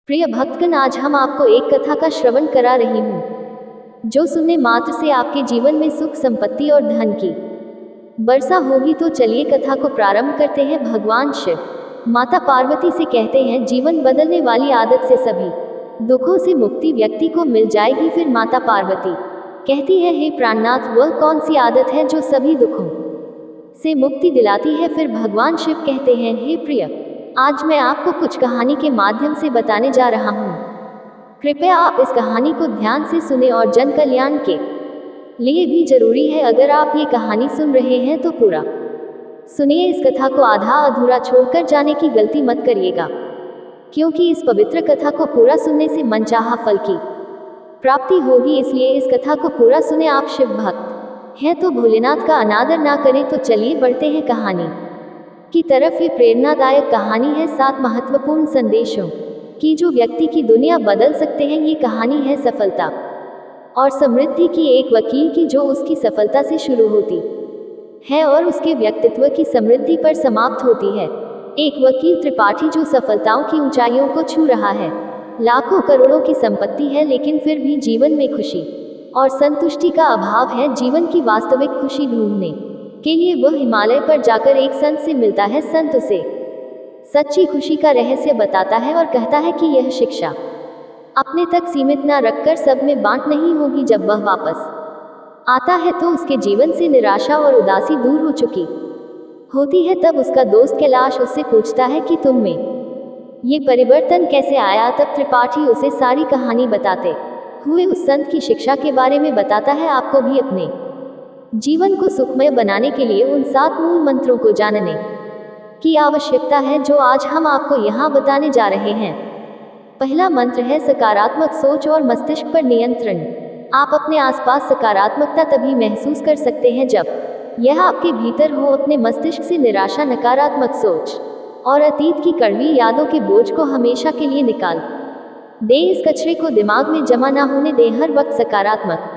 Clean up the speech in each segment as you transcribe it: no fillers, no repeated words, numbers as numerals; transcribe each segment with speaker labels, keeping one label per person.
Speaker 1: प्रिय भक्तगण, आज हम आपको एक कथा का श्रवण करा रही हूँ जो सुनने मात्र से आपके जीवन में सुख, संपत्ति और धन की वर्षा होगी। तो चलिए कथा को प्रारंभ करते हैं। भगवान शिव माता पार्वती से कहते हैं, जीवन बदलने वाली आदत से सभी दुखों से मुक्ति व्यक्ति को मिल जाएगी। फिर माता पार्वती कहती है, हे प्राणनाथ, वह कौन सी आदत है जो सभी दुखों से मुक्ति दिलाती है। फिर भगवान शिव कहते हैं, हे प्रिय, आज मैं आपको कुछ कहानी के माध्यम से बताने जा रहा हूँ। कृपया आप इस कहानी को ध्यान से सुने और जन कल्याण के लिए भी जरूरी है। अगर आप ये कहानी सुन रहे हैं तो पूरा सुनिए। इस कथा को आधा अधूरा छोड़कर जाने की गलती मत करिएगा, क्योंकि इस पवित्र कथा को पूरा सुनने से मनचाहा फल की प्राप्ति होगी। इसलिए इस कथा को पूरा सुने। आप शिव भक्त हैं तो भोलेनाथ का अनादर ना करें। तो चलिए बढ़ते हैं कहानी की तरफ। ये प्रेरणादायक कहानी है 7 महत्वपूर्ण संदेशों की जो व्यक्ति की दुनिया बदल सकते हैं। ये कहानी है सफलता और समृद्धि की, एक वकील की जो उसकी सफलता से शुरू होती है और उसके व्यक्तित्व की समृद्धि पर समाप्त होती है। एक वकील त्रिपाठी जो सफलताओं की ऊंचाइयों को छू रहा है, लाखों करोड़ों की संपत्ति है, लेकिन फिर भी जीवन में खुशी और संतुष्टि का अभाव है। जीवन की वास्तविक खुशी ढूंढने के लिए वह हिमालय पर जाकर एक संत से मिलता है। संत उसे सच्ची खुशी का रहस्य बताता है और कहता है कि यह शिक्षा अपने तक सीमित न रखकर सब में बांट नहीं होगी। जब वह वापस आता है तो उसके जीवन से निराशा और उदासी दूर हो चुकी होती है। तब उसका दोस्त कैलाश उससे पूछता है कि तुम में ये परिवर्तन कैसे आया। तब त्रिपाठी उसे सारी कहानी बताते हुए उस संत की शिक्षा के बारे में बताता है। आपको भी अपने जीवन को सुखमय बनाने के लिए उन 7 मूल मंत्रों को जानने की आवश्यकता है जो आज हम आपको यहाँ बताने जा रहे हैं। पहला मंत्र है सकारात्मक सोच और मस्तिष्क पर नियंत्रण। आप अपने आसपास सकारात्मकता तभी महसूस कर सकते हैं जब यह आपके भीतर हो। अपने मस्तिष्क से निराशा, नकारात्मक सोच और अतीत की कड़वी यादों के बोझ को हमेशा के लिए निकाल दें। इस कचरे को दिमाग में जमा ना होने दें। हर वक्त सकारात्मक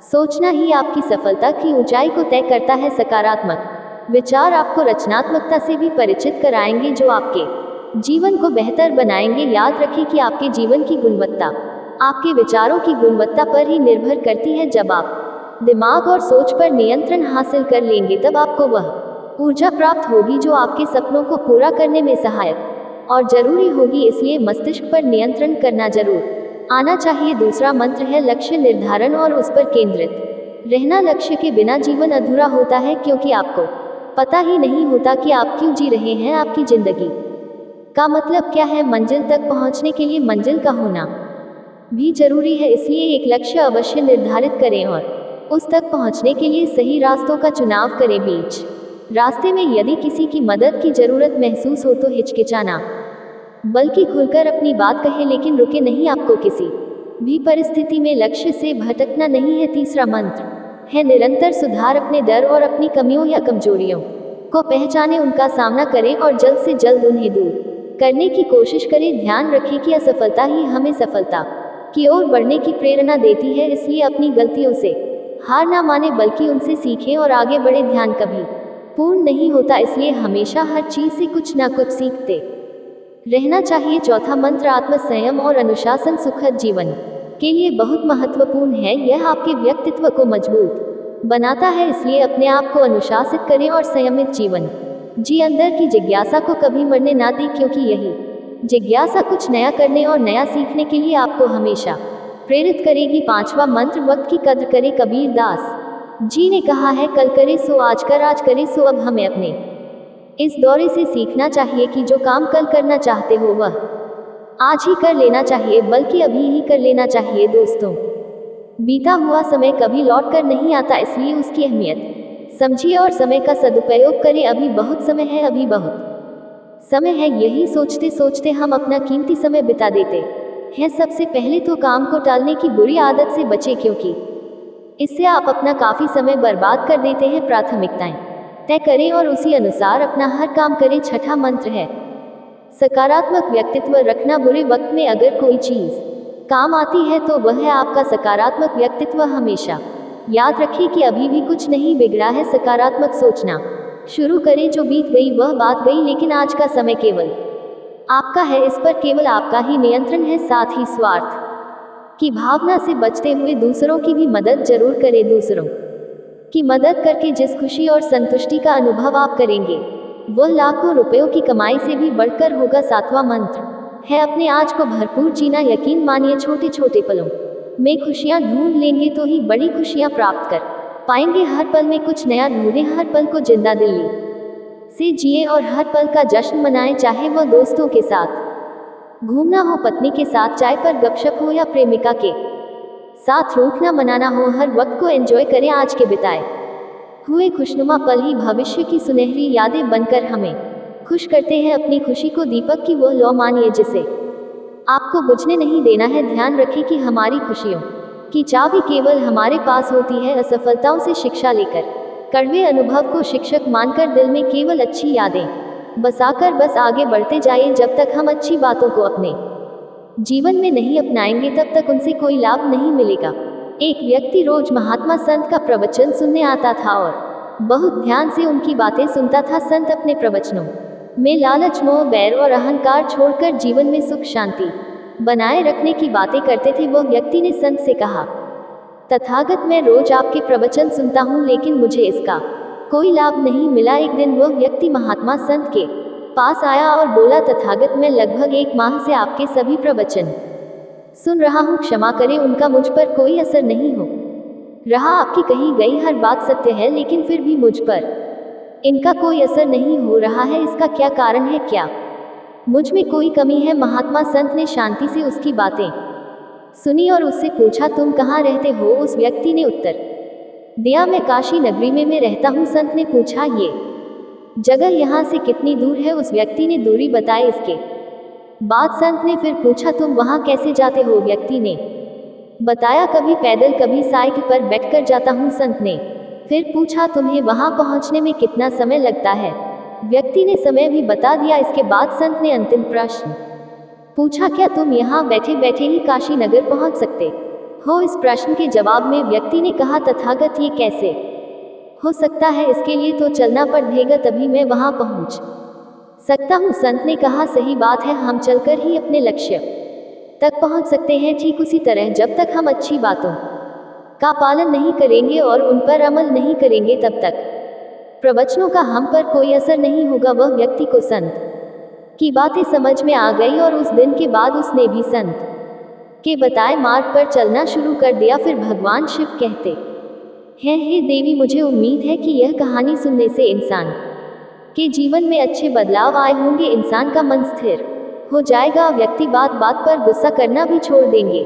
Speaker 1: सोचना ही आपकी सफलता की ऊंचाई को तय करता है। सकारात्मक विचार आपको रचनात्मकता से भी परिचित कराएंगे जो आपके जीवन को बेहतर बनाएंगे। याद रखें कि आपके जीवन की गुणवत्ता आपके विचारों की गुणवत्ता पर ही निर्भर करती है। जब आप दिमाग और सोच पर नियंत्रण हासिल कर लेंगे तब आपको वह ऊर्जा प्राप्त होगी जो आपके सपनों को पूरा करने में सहायक और जरूरी होगी। इसलिए मस्तिष्क पर नियंत्रण करना जरूर आना चाहिए। दूसरा मंत्र है लक्ष्य निर्धारण और उस पर केंद्रित रहना। लक्ष्य के बिना जीवन अधूरा होता है, क्योंकि आपको पता ही नहीं होता कि आप क्यों जी रहे हैं। आपकी जिंदगी का मतलब क्या है। मंजिल तक पहुंचने के लिए मंजिल का होना भी जरूरी है। इसलिए एक लक्ष्य अवश्य निर्धारित करें और उस तक पहुंचने के लिए सही रास्तों का चुनाव करें। बीच रास्ते में यदि किसी की मदद की जरूरत महसूस हो तो हिचकिचाना बल्कि खुलकर अपनी बात कहें, लेकिन रुके नहीं। आपको किसी भी परिस्थिति में लक्ष्य से भटकना नहीं है। तीसरा मंत्र है निरंतर सुधार। अपने डर और अपनी कमियों या कमजोरियों को पहचानें, उनका सामना करें और जल्द से जल्द उन्हें दूर करने की कोशिश करें। ध्यान रखें कि असफलता ही हमें सफलता की ओर बढ़ने की प्रेरणा देती है। इसलिए अपनी गलतियों से हार ना माने, बल्कि उनसे सीखें और आगे बढ़े। ध्यान कभी पूर्ण नहीं होता, इसलिए हमेशा हर चीज से कुछ ना कुछ सीखते रहना चाहिए। चौथा मंत्र आत्म संयम और अनुशासन सुखद जीवन के लिए बहुत महत्वपूर्ण है। यह आपके व्यक्तित्व को मजबूत बनाता है। इसलिए अपने आप को अनुशासित करें और संयमित जीवन जी। अंदर की जिज्ञासा को कभी मरने ना दें, क्योंकि यही जिज्ञासा कुछ नया करने और नया सीखने के लिए आपको हमेशा प्रेरित करेगी। पांचवा मंत्र वक्त की कद्र करें। कबीर दास जी ने कहा है, कल करे सो आज कर, आज करे सो अब। हमें अपने इस दौरे से सीखना चाहिए कि जो काम कल करना चाहते हो वह आज ही कर लेना चाहिए, बल्कि अभी ही कर लेना चाहिए। दोस्तों, बीता हुआ समय कभी लौट कर नहीं आता, इसलिए उसकी अहमियत समझिए और समय का सदुपयोग करें। अभी बहुत समय है, अभी बहुत समय है। यही सोचते सोचते हम अपना कीमती समय बिता देते हैं। सबसे पहले तो काम को टालने की बुरी आदत से बचें, क्योंकि इससे आप अपना काफी समय बर्बाद कर देते हैं। प्राथमिकताएं तय करें और उसी अनुसार अपना हर काम करें। छठा मंत्र है सकारात्मक व्यक्तित्व रखना। बुरे वक्त में अगर कोई चीज काम आती है तो वह है आपका सकारात्मक व्यक्तित्व। हमेशा याद रखें कि अभी भी कुछ नहीं बिगड़ा है। सकारात्मक सोचना शुरू करें। जो बीत गई वह बात गई, लेकिन आज का समय केवल आपका है, इस पर केवल आपका ही नियंत्रण है। साथ ही स्वार्थ की भावना से बचते हुए दूसरों की भी मदद जरूर करें। दूसरों की मदद करके जिस खुशी और संतुष्टि का अनुभव आप करेंगे, वह लाखों रुपयों की कमाई से भी बढ़कर होगा। सातवां मंत्र है अपने आज को भरपूर जीना। यकीन मानिए, छोटे छोटे पलों में खुशियां ढूंढ लेंगे तो ही बड़ी खुशियां प्राप्त कर पाएंगे। हर पल में कुछ नया ढूंढें, हर पल को जिंदा दिली से जिए और हर पल का जश्न मनाएं। चाहे वह दोस्तों के साथ घूमना हो, पत्नी के साथ चाय पर गपशप हो या प्रेमिका के साथ रूठना मनाना हो, हर वक्त को एंजॉय करें। आज के बिताए हुए खुशनुमा पल ही भविष्य की सुनहरी यादें बनकर हमें खुश करते हैं। अपनी खुशी को दीपक की वो लौ मानिए जिसे आपको बुझने नहीं देना है। ध्यान रखें कि हमारी खुशियों की चाबी केवल हमारे पास होती है। असफलताओं से शिक्षा लेकर कड़वे अनुभव को शिक्षक मानकर दिल में केवल अच्छी यादें बसाकर बस आगे बढ़ते जाइए। जब तक हम अच्छी बातों को अपने जीवन में नहीं अपनाएंगे, तब तक उनसे कोई लाभ नहीं मिलेगा। एक व्यक्ति रोज महात्मा संत का प्रवचन सुनने आता था और बहुत ध्यान से उनकी बातें सुनता था। संत अपने प्रवचनों में लालच, मोह, बैर और अहंकार छोड़कर जीवन में सुख शांति बनाए रखने की बातें करते थे। वह व्यक्ति ने संत से कहा, तथागत, मैं रोज आपके प्रवचन सुनता हूँ, लेकिन मुझे इसका कोई लाभ नहीं मिला। एक दिन वह व्यक्ति महात्मा संत के पास आया और बोला, तथागत, मैं लगभग 1 माह से आपके सभी प्रवचन सुन रहा हूँ, क्षमा करें, उनका मुझ पर कोई असर नहीं हो रहा। आपकी कही गई हर बात सत्य है, लेकिन फिर भी मुझ पर इनका कोई असर नहीं हो रहा है। इसका क्या कारण है? क्या मुझ में कोई कमी है? महात्मा संत ने शांति से उसकी बातें सुनी और उससे पूछा, तुम कहाँ रहते हो? उस व्यक्ति ने उत्तर दिया, मैं काशी नगरी में रहता हूँ। संत ने पूछा, ये जगह यहाँ से कितनी दूर है? उस व्यक्ति ने दूरी बताई। इसके बाद संत ने फिर पूछा, तुम वहाँ कैसे जाते हो? व्यक्ति ने बताया, कभी पैदल कभी साइकिल पर बैठकर जाता हूँ। संत ने फिर पूछा, तुम्हें वहाँ पहुँचने में कितना समय लगता है? व्यक्ति ने समय भी बता दिया। इसके बाद संत ने अंतिम प्रश्न पूछा, क्या तुम यहाँ बैठे बैठे ही काशी नगर पहुँच सकते हो? इस प्रश्न के जवाब में व्यक्ति ने कहा, तथागत, ये कैसे हो सकता है? इसके लिए तो चलना पड़ेगा, तभी मैं वहाँ पहुँच सकता हूँ। संत ने कहा, सही बात है, हम चलकर ही अपने लक्ष्य तक पहुँच सकते हैं। ठीक उसी तरह जब तक हम अच्छी बातों का पालन नहीं करेंगे और उन पर अमल नहीं करेंगे, तब तक प्रवचनों का हम पर कोई असर नहीं होगा। वह व्यक्ति को संत की बातें समझ में आ गई और उस दिन के बाद उसने भी संत के बताए मार्ग पर चलना शुरू कर दिया। फिर भगवान शिव कहते हैं, हे देवी, मुझे उम्मीद है कि यह कहानी सुनने से इंसान के जीवन में अच्छे बदलाव आए होंगे। इंसान का मन स्थिर हो जाएगा। व्यक्ति बात बात पर गुस्सा करना भी छोड़ देंगे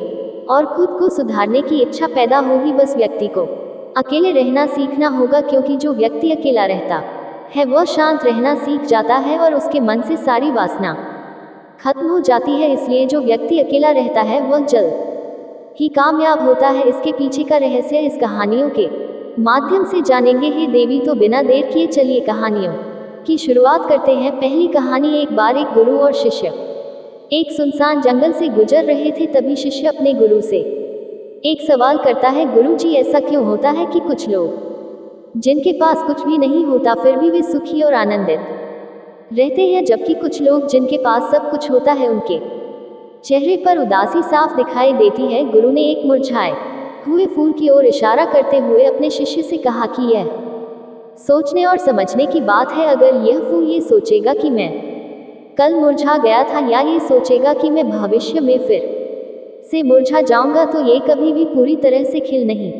Speaker 1: और खुद को सुधारने की इच्छा पैदा होगी। बस व्यक्ति को अकेले रहना सीखना होगा, क्योंकि जो व्यक्ति अकेला रहता है वह शांत रहना सीख जाता है और उसके मन से सारी वासना खत्म हो जाती है। इसलिए जो व्यक्ति अकेला रहता है वह जल्द ही कामयाब होता है। इसके पीछे का रहस्य इस कहानियों के माध्यम से जानेंगे। हे देवी, तो बिना देर किए चलिए कहानियों की शुरुआत करते हैं। पहली कहानी। एक बार एक गुरु और शिष्य एक सुनसान जंगल से गुजर रहे थे। तभी शिष्य अपने गुरु से एक सवाल करता है, गुरु जी, ऐसा क्यों होता है कि कुछ लोग जिनके पास कुछ भी नहीं होता फिर भी वे सुखी और आनंदित रहते हैं, जबकि कुछ लोग जिनके पास सब कुछ होता है उनके चेहरे पर उदासी साफ दिखाई देती है? गुरु ने एक मुरझाए हुए फूल की ओर इशारा करते हुए अपने शिष्य से कहा कि यह सोचने और समझने की बात है। अगर यह फूल ये सोचेगा कि मैं कल मुरझा गया था, या ये सोचेगा कि मैं भविष्य में फिर से मुरझा जाऊंगा, तो ये कभी भी पूरी तरह से खिल नहीं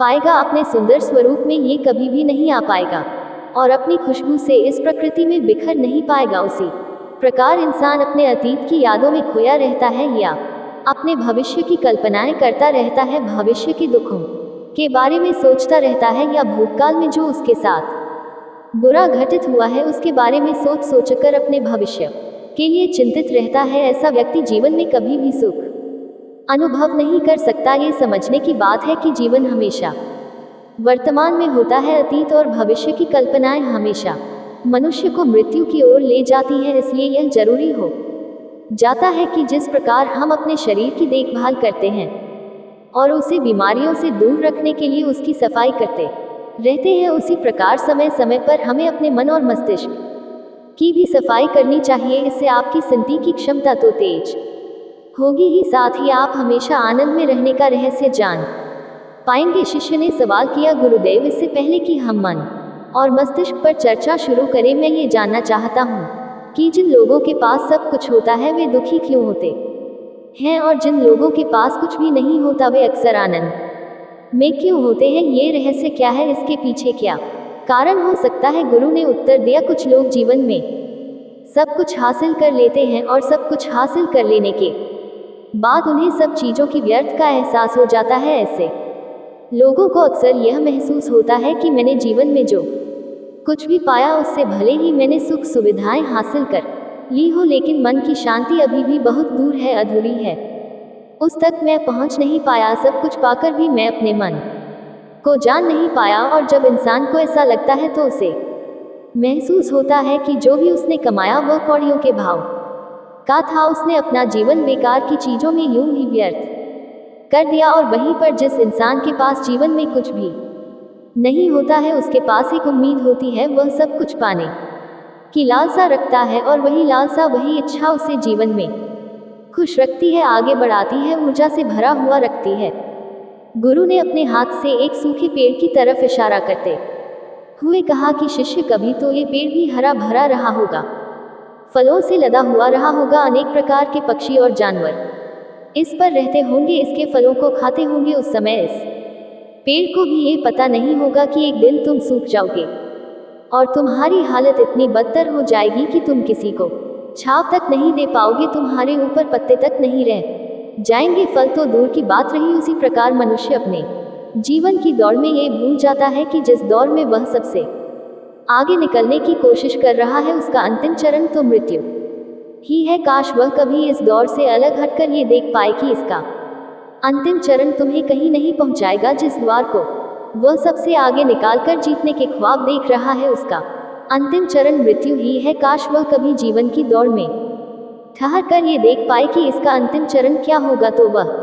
Speaker 1: पाएगा। अपने सुंदर स्वरूप में ये कभी भी नहीं आ पाएगा और अपनी खुशबू से इस प्रकृति में बिखर नहीं पाएगा। उसी प्रकार इंसान अपने अतीत की यादों में खोया रहता है या अपने भविष्य की कल्पनाएं करता रहता है। भविष्य के दुखों के बारे में सोचता रहता है या भूतकाल में जो उसके साथ बुरा घटित हुआ है उसके बारे में सोच सोचकर अपने भविष्य के लिए चिंतित रहता है। ऐसा व्यक्ति जीवन में कभी भी सुख अनुभव नहीं कर सकता। ये समझने की बात है कि जीवन हमेशा वर्तमान में होता है। अतीत और भविष्य की कल्पनाएं हमेशा मनुष्य को मृत्यु की ओर ले जाती हैं। इसलिए यह जरूरी हो जाता है कि जिस प्रकार हम अपने शरीर की देखभाल करते हैं और उसे बीमारियों से दूर रखने के लिए उसकी सफाई करते रहते हैं, उसी प्रकार समय समय पर हमें अपने मन और मस्तिष्क की भी सफाई करनी चाहिए। इससे आपकी सुनने की क्षमता तो तेज होगी ही, साथ ही आप हमेशा आनंद में रहने का रहस्य जान पाएंगे। शिष्य ने सवाल किया, गुरुदेव, इससे पहले कि हम मन और मस्तिष्क पर चर्चा शुरू करें, मैं ये जानना चाहता हूँ कि जिन लोगों के पास सब कुछ होता है वे दुखी क्यों होते हैं, और जिन लोगों के पास कुछ भी नहीं होता वे अक्सर आनंद में क्यों होते हैं? ये रहस्य क्या है? इसके पीछे क्या कारण हो सकता है? गुरु ने उत्तर दिया, कुछ लोग जीवन में सब कुछ हासिल कर लेते हैं और सब कुछ हासिल कर लेने के बाद उन्हें सब चीज़ों की व्यर्थ का एहसास हो जाता है। ऐसे लोगों को अक्सर यह महसूस होता है कि मैंने जीवन में जो कुछ भी पाया उससे भले ही मैंने सुख सुविधाएं हासिल कर ली हो, लेकिन मन की शांति अभी भी बहुत दूर है, अधूरी है, उस तक मैं पहुंच नहीं पाया। सब कुछ पाकर भी मैं अपने मन को जान नहीं पाया। और जब इंसान को ऐसा लगता है तो उसे महसूस होता है कि जो भी उसने कमाया वह कौड़ियों के भाव का था। उसने अपना जीवन बेकार की चीज़ों में यूं ही व्यर्थ कर दिया। और वहीं पर जिस इंसान के पास जीवन में कुछ भी नहीं होता है, उसके पास एक उम्मीद होती है, वह सब कुछ पाने की लालसा रखता है, और वही लालसा, वही इच्छा उसे जीवन में खुश रखती है, आगे बढ़ाती है, ऊर्जा से भरा हुआ रखती है। गुरु ने अपने हाथ से एक सूखे पेड़ की तरफ इशारा करते हुए कहा कि शिष्य, कभी तो ये पेड़ भी हरा भरा रहा होगा, फलों से लदा हुआ रहा होगा, अनेक प्रकार के पक्षी और जानवर इस पर रहते होंगे, इसके फलों को खाते होंगे। उस समय इस पेड़ को भी ये पता नहीं होगा कि एक दिन तुम सूख जाओगे और तुम्हारी हालत इतनी बदतर हो जाएगी कि तुम किसी को छांव तक नहीं दे पाओगे, तुम्हारे ऊपर पत्ते तक नहीं रह जाएंगे। फल तो दूर की बात रही, उसी प्रकार मनुष्य अपने जीवन की दौड़ में ये भूल जाता है कि जिस दौड़ में वह सबसे आगे निकलने की कोशिश कर रहा है उसका अंतिम चरण तो मृत्यु ही है। काश वह कभी इस दौर से अलग हटकर ये देख पाए कि इसका अंतिम चरण तुम्हें कहीं नहीं पहुंचाएगा। जिस द्वार को वह सबसे आगे निकालकर जीतने के ख्वाब देख रहा है उसका अंतिम चरण मृत्यु ही है। काश वह कभी जीवन की दौड़ में ठहर कर ये देख पाए कि इसका अंतिम चरण क्या होगा, तो वह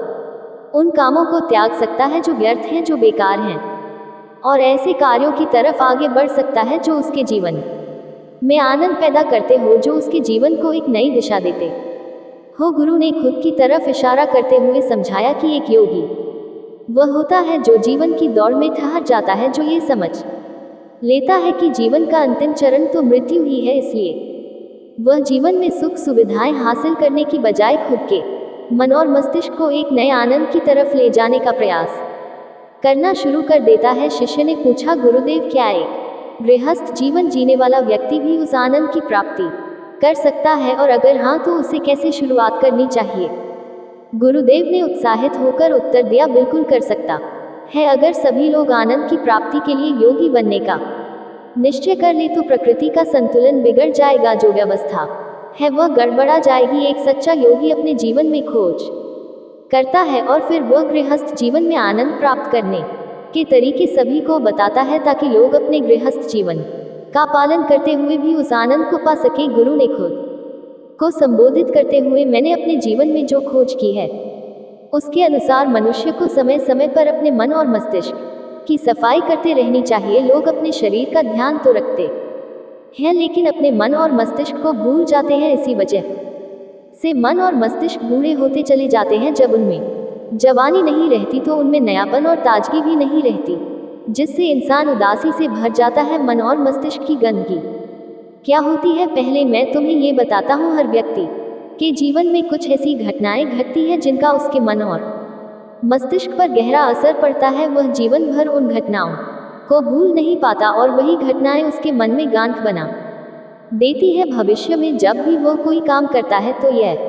Speaker 1: उन कामों को त्याग सकता है जो व्यर्थ हैं, जो बेकार हैं, और ऐसे कार्यों की तरफ आगे बढ़ सकता है जो उसके जीवन में आनंद पैदा करते हो, जो उसके जीवन को एक नई दिशा देते हो। गुरु ने खुद की तरफ इशारा करते हुए समझाया कि एक योगी वह होता है जो जीवन की दौड़ में ठहर जाता है, जो ये समझ लेता है कि जीवन का अंतिम चरण तो मृत्यु ही है, इसलिए वह जीवन में सुख सुविधाएं हासिल करने की बजाय खुद के मन और मस्तिष्क को एक नए आनंद की तरफ ले जाने का प्रयास करना शुरू कर देता है। शिष्य ने पूछा, गुरुदेव, क्या एक गृहस्थ जीवन जीने वाला व्यक्ति भी उस आनंद की प्राप्ति कर सकता है, और अगर हाँ तो उसे कैसे शुरुआत करनी चाहिए? गुरुदेव ने उत्साहित होकर उत्तर दिया, बिल्कुल कर सकता है। अगर सभी लोग आनंद की प्राप्ति के लिए योगी बनने का निश्चय कर ले तो प्रकृति का संतुलन बिगड़ जाएगा, जो व्यवस्था है वह गड़बड़ा जाएगी। एक सच्चा योगी अपने जीवन में खोज करता है और फिर वह गृहस्थ जीवन में आनंद प्राप्त करने के तरीके सभी को बताता है, ताकि लोग अपने गृहस्थ जीवन का पालन करते हुए भी उस आनंद को पा सके। गुरु ने खुद को संबोधित करते हुए, मैंने अपने जीवन में जो खोज की है उसके अनुसार मनुष्य को समय समय पर अपने मन और मस्तिष्क की सफाई करते रहनी चाहिए। लोग अपने शरीर का ध्यान तो रखते हैं, लेकिन अपने मन और मस्तिष्क को भूल जाते हैं। इसी वजह से मन और मस्तिष्क बूढ़े होते चले जाते हैं। जब उनमें जवानी नहीं रहती तो उनमें नयापन और ताजगी भी नहीं रहती, जिससे इंसान उदासी से भर जाता है। मन और मस्तिष्क की गंदगी क्या होती है, पहले मैं तुम्हें ये बताता हूँ। हर व्यक्ति के जीवन में कुछ ऐसी घटनाएं घटती हैं जिनका उसके मन और मस्तिष्क पर गहरा असर पड़ता है। वह जीवन भर उन घटनाओं को भूल नहीं पाता और वही घटनाएं उसके मन में गांठ बना देती है। भविष्य में जब भी वो कोई काम करता है तो यह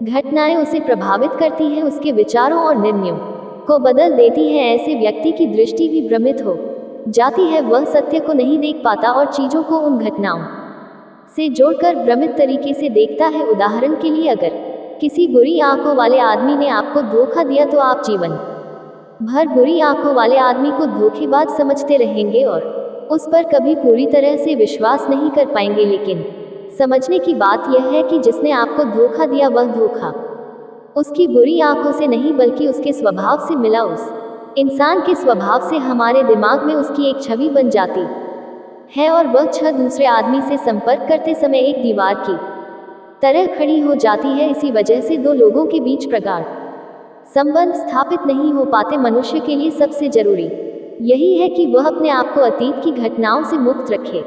Speaker 1: घटनाएं उसे प्रभावित करती हैं, उसके विचारों और निर्णयों को बदल देती हैं। ऐसे व्यक्ति की दृष्टि भी भ्रमित हो जाती है, वह सत्य को नहीं देख पाता और चीज़ों को उन घटनाओं से जोड़कर भ्रमित तरीके से देखता है। उदाहरण के लिए, अगर किसी बुरी आंखों वाले आदमी ने आपको धोखा दिया तो आप जीवन भर बुरी आंखों वाले आदमी को धोखेबाज समझते रहेंगे और उस पर कभी पूरी तरह से विश्वास नहीं कर पाएंगे। लेकिन समझने की बात यह है कि जिसने आपको धोखा दिया वह धोखा उसकी बुरी आंखों से नहीं बल्कि उसके स्वभाव से मिला। उस इंसान के स्वभाव से हमारे दिमाग में उसकी एक छवि बन जाती है और वह छह दूसरे आदमी से संपर्क करते समय एक दीवार की तरह खड़ी हो जाती है। इसी वजह से दो लोगों के बीच प्रगाढ़ संबंध स्थापित नहीं हो पाते। मनुष्य के लिए सबसे जरूरी यही है कि वह अपने आप को अतीत की घटनाओं से मुक्त रखे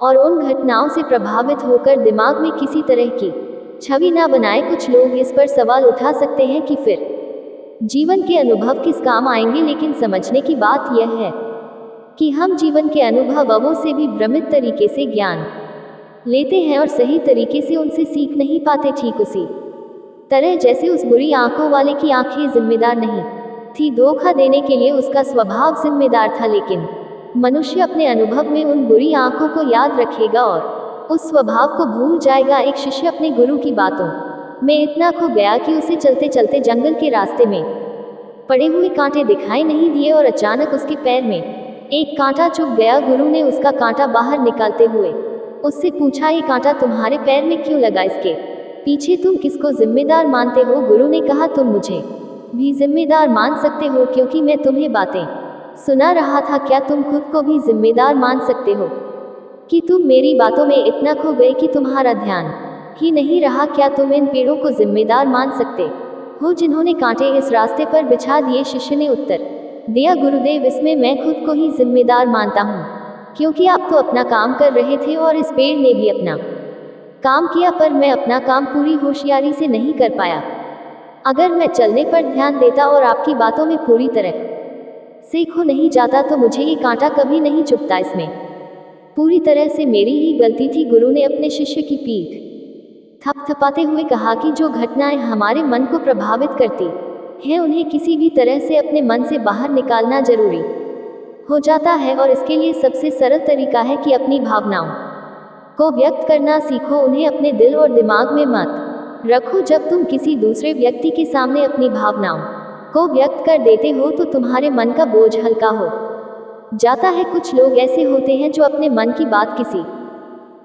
Speaker 1: और उन घटनाओं से प्रभावित होकर दिमाग में किसी तरह की छवि ना बनाए। कुछ लोग इस पर सवाल उठा सकते हैं कि फिर जीवन के अनुभव किस काम आएंगे, लेकिन समझने की बात यह है कि हम जीवन के अनुभवों से भी भ्रमित तरीके से ज्ञान लेते हैं और सही तरीके से उनसे सीख नहीं पाते। ठीक उसी तरह जैसे उस बुरी आंखों वाले की आंखें जिम्मेदार नहीं थी धोखा देने के लिए, उसका स्वभाव जिम्मेदार था, लेकिन मनुष्य अपने अनुभव में उन बुरी आंखों को याद रखेगा और उस स्वभाव को भूल जाएगा। एक शिष्य अपने गुरु की बातों में इतना खो गया कि उसे चलते चलते जंगल के रास्ते में पड़े हुए कांटे दिखाई नहीं दिए और अचानक उसके पैर में एक कांटा चुभ गया। गुरु ने उसका कांटा बाहर निकालते हुए उससे पूछा, ये कांटा तुम्हारे पैर में क्यों लगा? इसके पीछे तुम किसको जिम्मेदार मानते हो? गुरु ने कहा, तुम मुझे भी जिम्मेदार मान सकते हो क्योंकि मैं तुम्हें बातें सुना रहा था। क्या तुम खुद को भी जिम्मेदार मान सकते हो कि तुम मेरी बातों में इतना खो गए कि तुम्हारा ध्यान ही नहीं रहा? क्या तुम इन पेड़ों को जिम्मेदार मान सकते हो जिन्होंने कांटे इस रास्ते पर बिछा दिए? शिष्य ने उत्तर दिया, गुरुदेव, इसमें मैं खुद को ही जिम्मेदार मानता हूँ क्योंकि आप तो अपना काम कर रहे थे और इस पेड़ ने भी अपना काम किया, पर मैं अपना काम पूरी होशियारी से नहीं कर पाया। अगर मैं चलने पर ध्यान देता और आपकी बातों में पूरी तरह से खो नहीं जाता तो मुझे ये कांटा कभी नहीं चुभता। इसमें पूरी तरह से मेरी ही गलती थी। गुरु ने अपने शिष्य की पीठ थपथपाते हुए कहा कि जो घटनाएं हमारे मन को प्रभावित करती हैं उन्हें किसी भी तरह से अपने मन से बाहर निकालना जरूरी हो जाता है और इसके लिए सबसे सरल तरीका है कि अपनी भावनाओं को व्यक्त करना सीखो। उन्हें अपने दिल और दिमाग में मत रखो। जब तुम किसी दूसरे व्यक्ति के सामने अपनी भावनाओं को व्यक्त कर देते हो तो तुम्हारे मन का बोझ हल्का हो जाता है। कुछ लोग ऐसे होते हैं जो अपने मन की बात किसी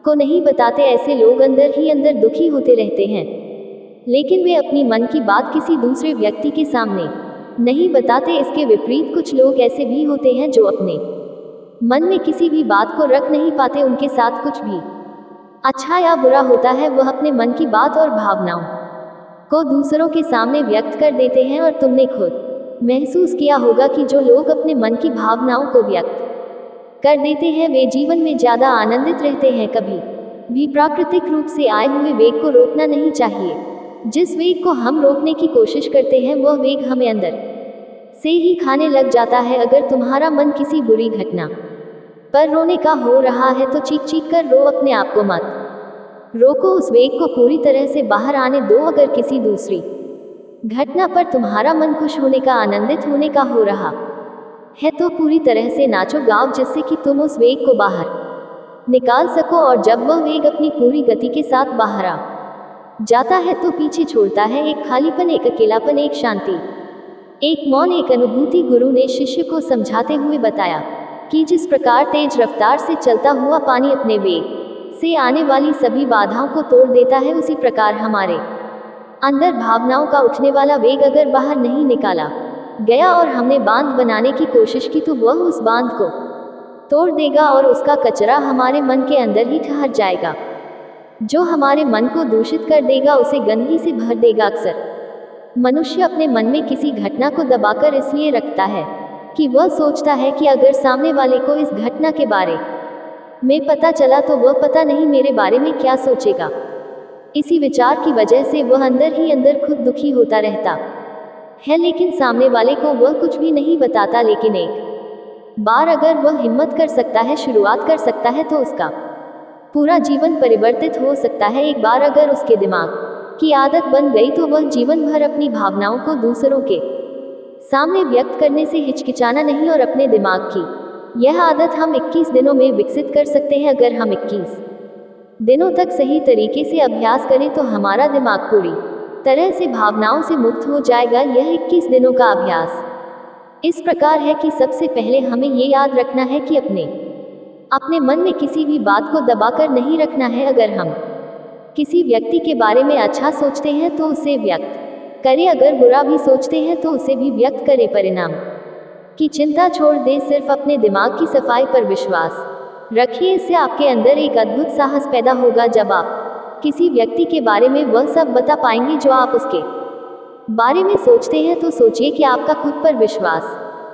Speaker 1: को नहीं बताते। ऐसे लोग अंदर ही अंदर दुखी होते रहते हैं, लेकिन वे अपनी मन की बात किसी दूसरे व्यक्ति के सामने नहीं बताते। इसके विपरीत कुछ लोग ऐसे भी होते हैं जो अपने मन में किसी भी बात को रख नहीं पाते। उनके साथ कुछ भी अच्छा या बुरा होता है, वह अपने मन की बात और भावनाओं को दूसरों के सामने व्यक्त कर देते हैं। और तुमने खुद महसूस किया होगा कि जो लोग अपने मन की भावनाओं को व्यक्त कर देते हैं वे जीवन में ज़्यादा आनंदित रहते हैं। कभी भी प्राकृतिक रूप से आए हुए वेग को रोकना नहीं चाहिए। जिस वेग को हम रोकने की कोशिश करते हैं वह वेग हमें अंदर से ही खाने लग जाता है। अगर तुम्हारा मन किसी बुरी घटना पर रोने का हो रहा है तो चीख चीख कर रो, अपने आप को मत रोको। उस वेग को पूरी तरह से बाहर आने दो। अगर किसी दूसरी घटना पर तुम्हारा मन खुश होने का, आनंदित होने का हो रहा है तो पूरी तरह से नाचो गाओ जिससे कि तुम उस वेग को बाहर निकाल सको। और जब वह वेग अपनी पूरी गति के साथ बाहर आ जाता है तो पीछे छोड़ता है एक खालीपन, एक अकेलापन, एक शांति, एक मौन, एक अनुभूति। गुरु ने शिष्य को समझाते हुए बताया कि जिस प्रकार तेज रफ्तार से चलता हुआ पानी अपने वेग से आने वाली सभी बाधाओं को तोड़ देता है, उसी प्रकार हमारे अंदर भावनाओं का उठने वाला वेग अगर बाहर नहीं निकाला गया और हमने बांध बनाने की कोशिश की तो वह उस बांध को तोड़ देगा और उसका कचरा हमारे मन के अंदर ही ठहर जाएगा, जो हमारे मन को दूषित कर देगा, उसे गंदगी से भर देगा। अक्सर मनुष्य अपने मन में किसी घटना को दबाकर इसलिए रखता है कि वह सोचता है कि अगर सामने वाले को इस घटना के बारे में पता चला तो वह पता नहीं मेरे बारे में क्या सोचेगा। इसी विचार की वजह से वह अंदर ही अंदर खुद दुखी होता रहता है, लेकिन सामने वाले को वह कुछ भी नहीं बताता। लेकिन एक बार अगर वह हिम्मत कर सकता है, शुरुआत कर सकता है, तो उसका पूरा जीवन परिवर्तित हो सकता है। एक बार अगर उसके दिमाग की आदत बन गई तो वह जीवन भर अपनी भावनाओं को दूसरों के सामने व्यक्त करने से हिचकिचाना नहीं। और अपने दिमाग की यह आदत हम 21 दिनों में विकसित कर सकते हैं। अगर हम 21 दिनों तक सही तरीके से अभ्यास करें तो हमारा दिमाग पूरी तरह से भावनाओं से मुक्त हो जाएगा। यह 21 दिनों का अभ्यास इस प्रकार है कि सबसे पहले हमें ये याद रखना है कि अपने मन में किसी भी बात को दबाकर नहीं रखना है। अगर हम किसी व्यक्ति के बारे में अच्छा सोचते हैं तो उसे व्यक्त करें, अगर बुरा भी सोचते हैं तो उसे भी व्यक्त करें। परिणाम की चिंता छोड़ दें, सिर्फ अपने दिमाग की सफाई पर विश्वास रखिए, इससे आपके अंदर एक अद्भुत साहस पैदा होगा। जब आप किसी व्यक्ति के बारे में वह सब बता पाएंगे जो आप उसके बारे में सोचते हैं, तो सोचिए कि आपका खुद पर विश्वास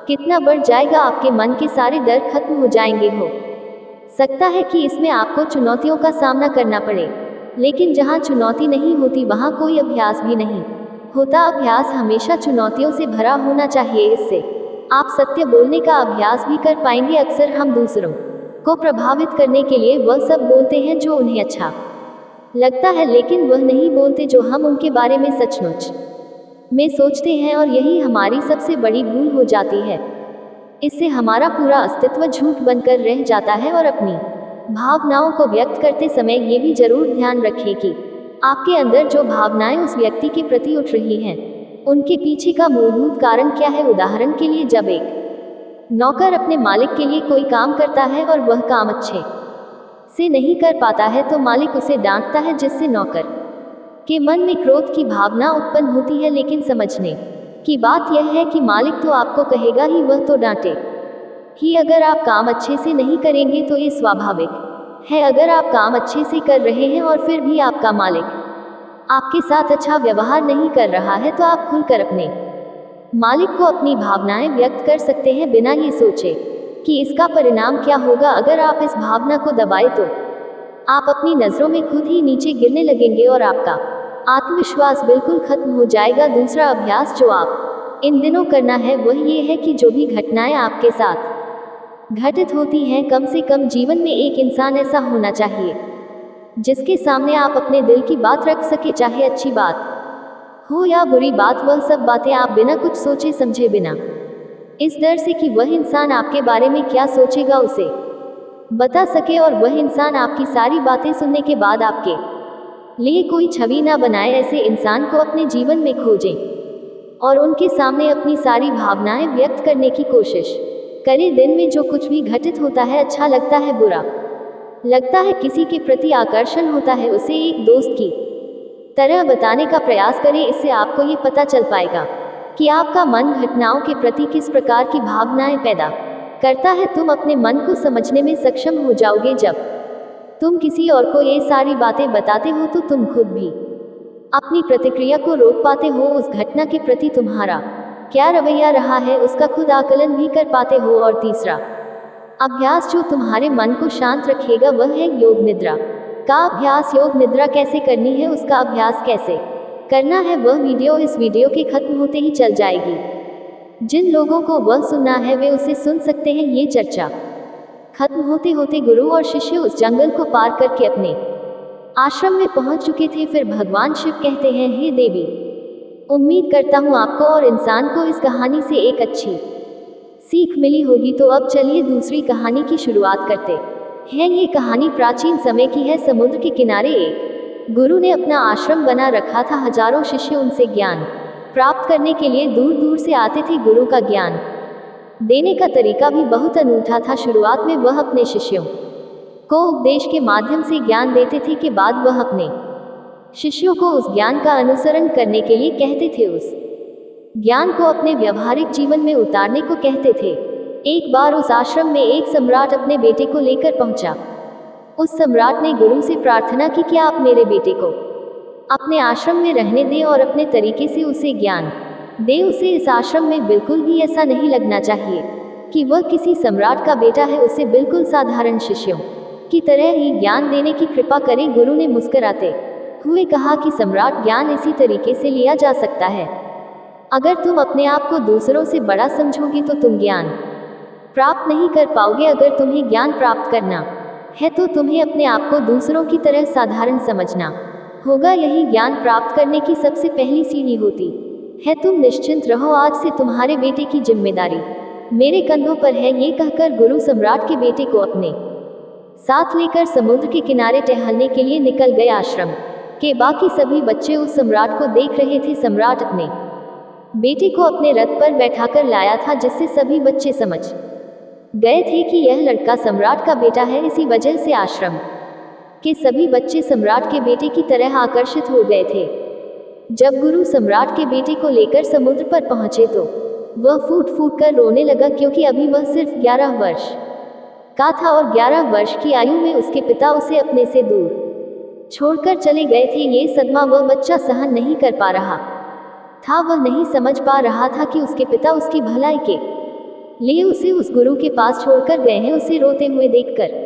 Speaker 1: कितना बढ़ जाएगा। आपके मन के सारे डर खत्म हो जाएंगे। हो सकता है कि इसमें आपको चुनौतियों का सामना करना पड़े, लेकिन जहाँ चुनौती नहीं होती वहाँ कोई अभ्यास भी नहीं होता। अभ्यास हमेशा चुनौतियों से भरा होना चाहिए। इससे आप सत्य बोलने का अभ्यास भी कर पाएंगे। अक्सर हम दूसरों को प्रभावित करने के लिए वह सब बोलते हैं जो उन्हें अच्छा लगता है, लेकिन वह नहीं बोलते जो हम उनके बारे में सचमुच में सोचते हैं, और यही हमारी सबसे बड़ी भूल हो जाती है। इससे हमारा पूरा अस्तित्व झूठ बनकर रह जाता है। और अपनी भावनाओं को व्यक्त करते समय ये भी जरूर ध्यान रखें कि आपके अंदर जो भावनाएं उस व्यक्ति के प्रति उठ रही हैं, उनके पीछे का मूलभूत कारण क्या है। उदाहरण के लिए, जब एक नौकर अपने मालिक के लिए कोई काम करता है और वह काम अच्छे से नहीं कर पाता है, तो मालिक उसे डांटता है, जिससे नौकर के मन में क्रोध की भावना उत्पन्न होती है। लेकिन समझने की बात यह है कि मालिक तो आपको कहेगा ही, वह तो डांटे ही। अगर आप काम अच्छे से नहीं करेंगे तो ये स्वाभाविक है। अगर आप काम अच्छे से कर रहे हैं और फिर भी आपका मालिक आपके साथ अच्छा व्यवहार नहीं कर रहा है, तो आप खुलकर अपने मालिक को अपनी भावनाएं व्यक्त कर सकते हैं, बिना ये सोचे कि इसका परिणाम क्या होगा। अगर आप इस भावना को दबाए तो आप अपनी नज़रों में खुद ही नीचे गिरने लगेंगे और आपका आत्मविश्वास बिल्कुल खत्म हो जाएगा। दूसरा अभ्यास जो आप इन दिनों करना है वह ये है कि जो भी घटनाएं आपके साथ घटित होती हैं, कम से कम जीवन में एक इंसान ऐसा होना चाहिए जिसके सामने आप अपने दिल की बात रख सके, चाहे अच्छी बात हो या बुरी बात। वह सब बातें आप बिना कुछ सोचे समझे, बिना इस डर से कि वह इंसान आपके बारे में क्या सोचेगा, उसे बता सके, और वह इंसान आपकी सारी बातें सुनने के बाद आपके लिए कोई छवि ना बनाए। ऐसे इंसान को अपने जीवन में खोजें और उनके सामने अपनी सारी भावनाएं व्यक्त करने की कोशिश करें। दिन में जो कुछ भी घटित होता है, अच्छा लगता है, बुरा लगता है, किसी के प्रति आकर्षण होता है, उसे एक दोस्त की तरह बताने का प्रयास करें। इससे आपको ये पता चल पाएगा कि आपका मन घटनाओं के प्रति किस प्रकार की भावनाएं पैदा करता है। तुम अपने मन को समझने में सक्षम हो जाओगे। जब तुम किसी और को ये सारी बातें बताते हो, तो तुम खुद भी अपनी प्रतिक्रिया को रोक पाते हो। उस घटना के प्रति तुम्हारा क्या रवैया रहा है, उसका खुद आकलन भी कर पाते हो। और तीसरा अभ्यास जो तुम्हारे मन को शांत रखेगा वह है योग निद्रा का अभ्यास। योग निद्रा कैसे करनी है, उसका अभ्यास कैसे करना है, वह वीडियो इस वीडियो के खत्म होते ही चल जाएगी। जिन लोगों को वह सुनना है वे उसे सुन सकते हैं। ये चर्चा खत्म होते होते गुरु और शिष्य उस जंगल को पार करके अपने आश्रम में पहुंच चुके थे। फिर भगवान शिव कहते हैं, हे देवी, उम्मीद करता हूँ आपको और इंसान को इस कहानी से एक अच्छी सीख मिली होगी। तो अब चलिए दूसरी कहानी की शुरुआत करते हैं। ये कहानी प्राचीन समय की है। समुद्र के किनारे एक गुरु ने अपना आश्रम बना रखा था। हजारों शिष्य उनसे ज्ञान प्राप्त करने के लिए दूर दूर से आते थे। गुरु का ज्ञान देने का तरीका भी बहुत अनूठा था। शुरुआत में वह अपने शिष्यों को उपदेश के माध्यम से ज्ञान देते थे, के बाद वह अपने शिष्यों को उस ज्ञान का अनुसरण करने के लिए कहते थे, उस ज्ञान को अपने व्यवहारिक जीवन में उतारने को कहते थे। एक बार उस आश्रम में एक सम्राट अपने बेटे को लेकर पहुंचा। उस सम्राट ने गुरु से प्रार्थना की कि आप मेरे बेटे को अपने आश्रम में रहने दें और अपने तरीके से उसे ज्ञान दें। उसे इस आश्रम में बिल्कुल भी ऐसा नहीं लगना चाहिए कि वह किसी सम्राट का बेटा है। उसे बिल्कुल साधारण शिष्यों की तरह ही ज्ञान देने की कृपा करें। गुरु ने मुस्कुराते हुए कहा कि सम्राट, ज्ञान इसी तरीके से लिया जा सकता है। अगर तुम अपने आप को दूसरों से बड़ा समझोगे तो तुम ज्ञान प्राप्त नहीं कर पाओगे। अगर तुम्हें ज्ञान प्राप्त करना है तो तुम्हें अपने आप को दूसरों की तरह साधारण समझना होगा। यही ज्ञान प्राप्त करने की सबसे पहली सीढ़ी होती है। तुम निश्चिंत रहो, आज से तुम्हारे बेटे की जिम्मेदारी मेरे कंधों पर है। ये कहकर गुरु सम्राट के बेटे को अपने साथ लेकर समुद्र के किनारे टहलने के लिए निकल गए। आश्रम के बाकी सभी बच्चे उस सम्राट को देख रहे थे। सम्राट अपने बेटे को अपने रथ पर बैठाकर लाया था, जिससे सभी बच्चे समझ गए थे कि यह लड़का सम्राट का बेटा है। इसी वजह से आश्रम के सभी बच्चे सम्राट के बेटे की तरह आकर्षित हो गए थे। जब गुरु सम्राट के बेटे को लेकर समुद्र पर पहुंचे तो वह फूट फूट कर रोने लगा, क्योंकि अभी वह सिर्फ 11 वर्ष का था और 11 वर्ष की आयु में उसके पिता उसे अपने से दूर छोड़कर चले गए थे। ये सदमा वह बच्चा सहन नहीं कर पा रहा था। वह नहीं समझ पा रहा था कि उसके पिता उसकी भलाई के लिए उसे उस गुरु के पास छोड़कर गए हैं। उसे रोते हुए देखकर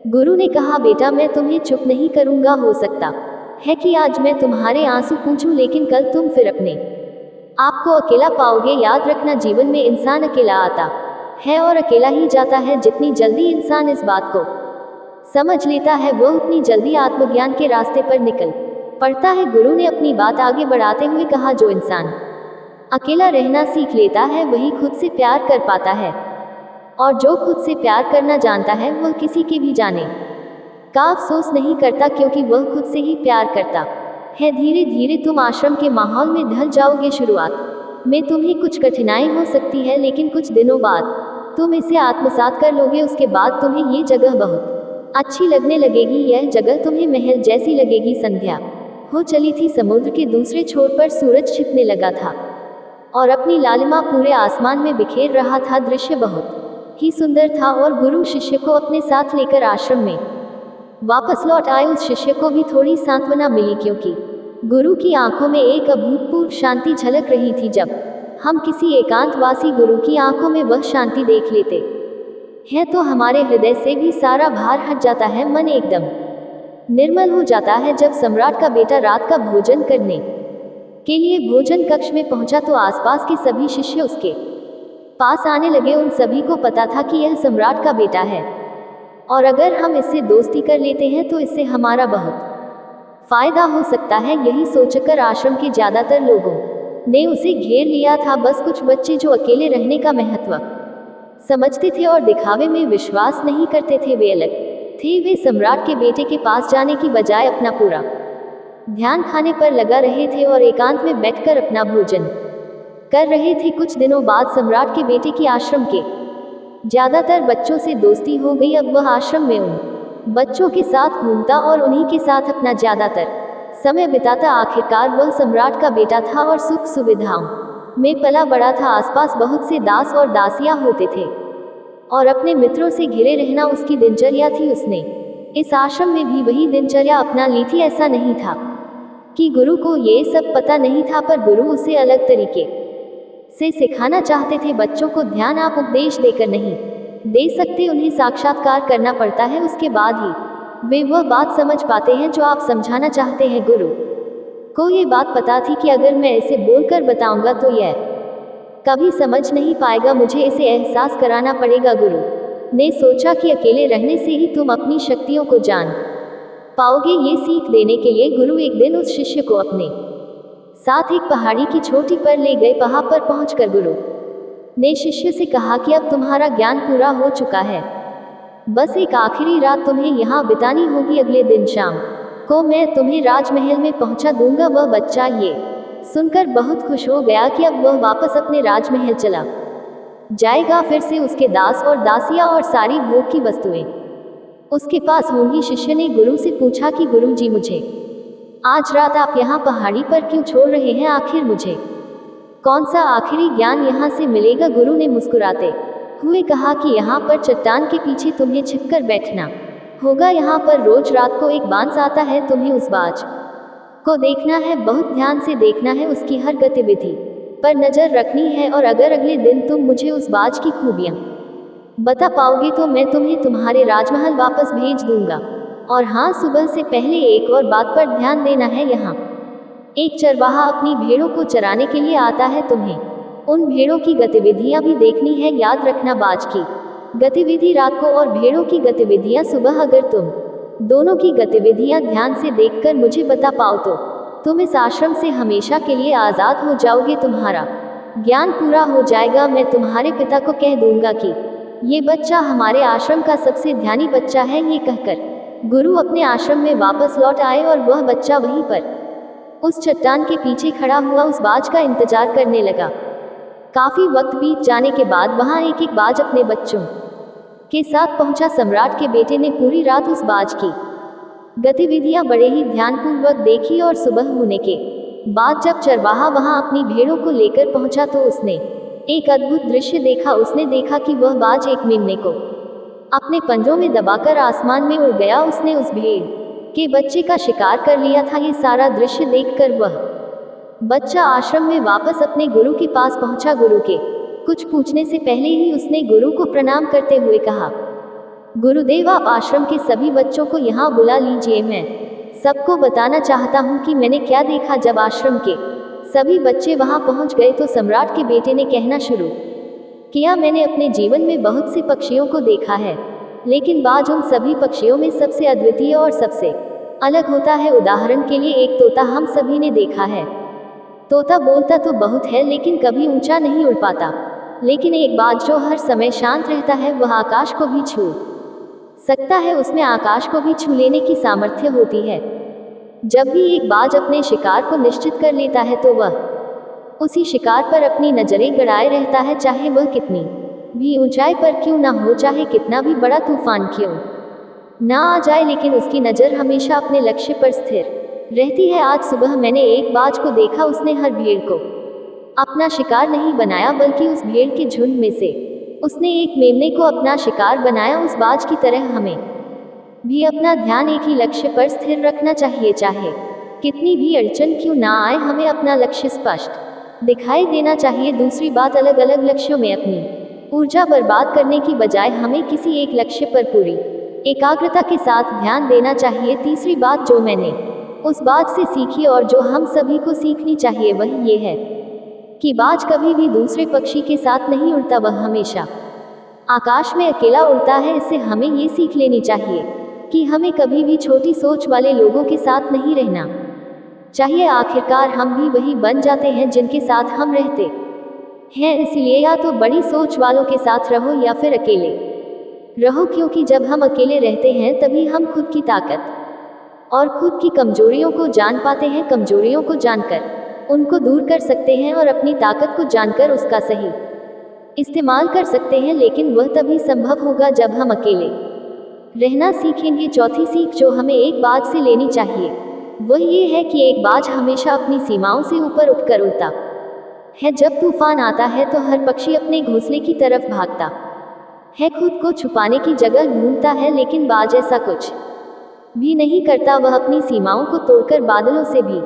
Speaker 1: गुरु ने कहा, बेटा मैं तुम्हें चुप नहीं करूंगा। हो सकता है कि आज मैं तुम्हारे आंसू पूछूं, लेकिन कल तुम फिर अपने आपको अकेला पाओगे। याद रखना, जीवन में इंसान अकेला आता है और अकेला ही जाता है। जितनी जल्दी इंसान इस बात को समझ लेता है, वह उतनी जल्दी आत्मज्ञान के रास्ते पर निकल पड़ता है। गुरु ने अपनी बात आगे बढ़ाते हुए कहा, जो इंसान अकेला रहना सीख लेता है वही खुद से प्यार कर पाता है, और जो खुद से प्यार करना जानता है वह किसी के भी जाने का अफसोस नहीं करता, क्योंकि वह खुद से ही प्यार करता है। धीरे धीरे तुम आश्रम के माहौल में ढल जाओगे। शुरुआत में तुम्हें कुछ कठिनाई हो सकती है, लेकिन कुछ दिनों बाद तुम इसे आत्मसात कर लोगे। उसके बाद तुम्हें ये जगह बहुत अच्छी लगने लगेगी। यह जगह तुम्हें महल जैसी लगेगी। संध्या हो चली थी। समुद्र के दूसरे छोर पर सूरज छिपने लगा था और अपनी लालिमा पूरे आसमान में बिखेर रहा था। दृश्य बहुत ही सुंदर था और गुरु शिष्य को अपने साथ लेकर आश्रम में वापस लौट आए। उस शिष्य को भी थोड़ी सांत्वना मिली, क्योंकि गुरु की आंखों में एक अभूतपूर्व शांति झलक रही थी। जब हम किसी एकांतवासी गुरु की आंखों में वह शांति देख लेते हैं तो हमारे हृदय से भी सारा भार हट जाता है। मन एकदम निर्मल हो जाता है। जब सम्राट का बेटा रात का भोजन करने के लिए भोजन कक्ष में पहुंचा तो आसपास के सभी शिष्य उसके पास आने लगे। उन सभी को पता था कि यह सम्राट का बेटा है और अगर हम इससे दोस्ती कर लेते हैं तो इससे हमारा बहुत फायदा हो सकता है। यही सोचकर आश्रम के ज्यादातर लोगों ने उसे घेर लिया था। बस कुछ बच्चे जो अकेले रहने का महत्व समझते थे और दिखावे में विश्वास नहीं करते थे, वे अलग थे। वे सम्राट के बेटे के पास जाने की बजाय अपना पूरा ध्यान खाने पर लगा रहे थे और एकांत में बैठकर अपना भोजन कर रहे थे। कुछ दिनों बाद सम्राट के बेटे की आश्रम के ज्यादातर बच्चों से दोस्ती हो गई। अब वह आश्रम में उन बच्चों के साथ घूमता और उन्हीं के साथ अपना ज्यादातर समय बिताता। आखिरकार वह सम्राट का बेटा था और सुख सुविधाओं में पला बड़ा था। आसपास बहुत से दास और दासियां होते थे और अपने मित्रों से घिरे रहना उसकी दिनचर्या थी। उसने इस आश्रम में भी वही दिनचर्या अपना ली थी। ऐसा नहीं था कि गुरु को ये सब पता नहीं था, पर गुरु उसे अलग तरीके से सिखाना चाहते थे। बच्चों को ध्यान आप उपदेश देकर नहीं दे सकते, उन्हें साक्षात्कार करना पड़ता है। उसके बाद ही वे वह बात समझ पाते हैं जो आप समझाना चाहते हैं। गुरु को ये बात पता थी कि अगर मैं इसे बोलकर बताऊंगा तो यह कभी समझ नहीं पाएगा, मुझे इसे एहसास कराना पड़ेगा। गुरु ने सोचा कि अकेले रहने से ही तुम अपनी शक्तियों को जान पाओगे। ये सीख देने के लिए गुरु एक दिन उस शिष्य को अपने साथ एक पहाड़ी की चोटी पर ले गए। पहाड़ पर पहुंचकर गुरु ने शिष्य से कहा कि अब तुम्हारा ज्ञान पूरा हो चुका है, बस एक आखिरी रात तुम्हें यहाँ बितानी होगी। अगले दिन शाम को मैं तुम्हें राजमहल में पहुंचा दूंगा। वह बच्चा ये सुनकर बहुत खुश हो गया कि अब वह वापस अपने राजमहल चला जाएगा। फिर से उसके दास और दासियां और सारी भोग की वस्तुएं उसके पास होंगी। शिष्य ने गुरु से पूछा कि गुरु जी, मुझे आज रात आप यहाँ पहाड़ी पर क्यों छोड़ रहे हैं? आखिर मुझे कौन सा आखिरी ज्ञान यहाँ से मिलेगा? गुरु ने मुस्कुराते हुए कहा कि यहाँ पर चट्टान के पीछे तुम्हें छिपकर बैठना होगा। यहाँ पर रोज रात को एक बाज आता है, तुम्हें उस बाज को देखना है, बहुत ध्यान से देखना है, उसकी हर गतिविधि पर नजर रखनी है। और अगर अगले दिन तुम मुझे उस बाज की खूबियाँ बता पाओगे तो मैं तुम्हें तुम्हारे राजमहल वापस भेज दूंगा। और हाँ, सुबह से पहले एक और बात पर ध्यान देना है। यहाँ एक चरवाहा अपनी भेड़ों को चराने के लिए आता है, तुम्हें उन भेड़ों की गतिविधियां भी देखनी है। याद रखना, बाज की गतिविधि रात को और भेड़ों की गतिविधियां सुबह। अगर तुम दोनों की गतिविधियां ध्यान से देखकर मुझे बता पाओ तो तुम इस आश्रम से हमेशा के लिए आज़ाद हो जाओगे, तुम्हारा ज्ञान पूरा हो जाएगा। मैं तुम्हारे पिता को कह दूंगा कि ये बच्चा हमारे आश्रम का सबसे ध्यानी बच्चा है। ये कहकर गुरु अपने आश्रम में वापस लौट आए और वह बच्चा वहीं पर उस चट्टान के पीछे खड़ा हुआ उस बाज का इंतजार करने लगा। काफी वक्त बीत जाने के बाद वहां एक एक बाज अपने बच्चों के साथ पहुंचा। सम्राट के बेटे ने पूरी रात उस बाज की गतिविधियां बड़े ही ध्यानपूर्वक देखी और सुबह होने के बाद जब चरवाहा वहां अपनी भेड़ों को लेकर पहुंचा तो उसने एक अद्भुत दृश्य देखा। उसने देखा कि वह बाज एक मेमने को अपने पंजों में दबाकर आसमान में उड़ गया। उसने उस भेड़ के बच्चे का शिकार कर लिया था। ये सारा दृश्य देखकर वह बच्चा आश्रम में वापस अपने गुरु के पास पहुंचा। गुरु के कुछ पूछने से पहले ही उसने गुरु को प्रणाम करते हुए कहा, गुरुदेव, आप आश्रम के सभी बच्चों को यहाँ बुला लीजिए। मैं सबको बताना चाहता हूँ कि मैंने क्या देखा। जब आश्रम के सभी बच्चे वहाँ पहुँच गए तो सम्राट के बेटे ने कहना शुरू किया, मैंने अपने जीवन में बहुत से पक्षियों को देखा है, लेकिन बाज उन सभी पक्षियों में सबसे अद्वितीय और सबसे अलग होता है। उदाहरण के लिए एक तोता हम सभी ने देखा है। तोता बोलता तो बहुत है लेकिन कभी ऊंचा नहीं उड़ पाता, लेकिन एक बाज जो हर समय शांत रहता है वह आकाश को भी छू सकता है। उसमें आकाश को भी छू लेने की सामर्थ्य होती है। जब भी एक बाज अपने शिकार को निश्चित कर लेता है तो वह उसी शिकार पर अपनी नजरें गड़ाए रहता है, चाहे वह कितनी भी ऊंचाई पर क्यों ना हो, चाहे कितना भी बड़ा तूफान क्यों ना आ जाए, लेकिन उसकी नज़र हमेशा अपने लक्ष्य पर स्थिर रहती है। आज सुबह मैंने एक बाज को देखा। उसने हर भेड़ को अपना शिकार नहीं बनाया, बल्कि उस भेड़ के झुंड में से उसने एक मेमने को अपना शिकार बनाया। उस बाज की तरह हमें भी अपना ध्यान एक ही लक्ष्य पर स्थिर रखना चाहिए। चाहे कितनी भी अड़चन क्यों ना आए, हमें अपना लक्ष्य स्पष्ट दिखाई देना चाहिए। दूसरी बात, अलग अलग लक्ष्यों में अपनी ऊर्जा बर्बाद करने की बजाय हमें किसी एक लक्ष्य पर पूरी एकाग्रता के साथ ध्यान देना चाहिए। तीसरी बात जो मैंने उस बात से सीखी और जो हम सभी को सीखनी चाहिए वह ये है कि बाज कभी भी दूसरे पक्षी के साथ नहीं उड़ता, वह हमेशा आकाश में अकेला उड़ता है। इससे हमें ये सीख लेनी चाहिए कि हमें कभी भी छोटी सोच वाले लोगों के साथ नहीं रहना चाहिए। आखिरकार हम भी वही बन जाते हैं जिनके साथ हम रहते हैं। इसलिए या तो बड़ी सोच वालों के साथ रहो या फिर अकेले रहो, क्योंकि जब हम अकेले रहते हैं तभी हम खुद की ताकत और खुद की कमजोरियों को जान पाते हैं। कमजोरियों को जानकर उनको दूर कर सकते हैं और अपनी ताकत को जानकर उसका सही इस्तेमाल कर सकते हैं, लेकिन वह तभी संभव होगा जब हम अकेले रहना सीखेंगे। चौथी सीख जो हमें एक बाज से लेनी चाहिए वह ये है कि एक बाज हमेशा अपनी सीमाओं से ऊपर उठकर उड़ता है। जब तूफान आता है तो हर पक्षी अपने घोंसले की तरफ भागता है, खुद को छुपाने की जगह ढूंढता है, लेकिन बाज ऐसा कुछ भी नहीं करता। वह अपनी सीमाओं को तोड़कर बादलों से भी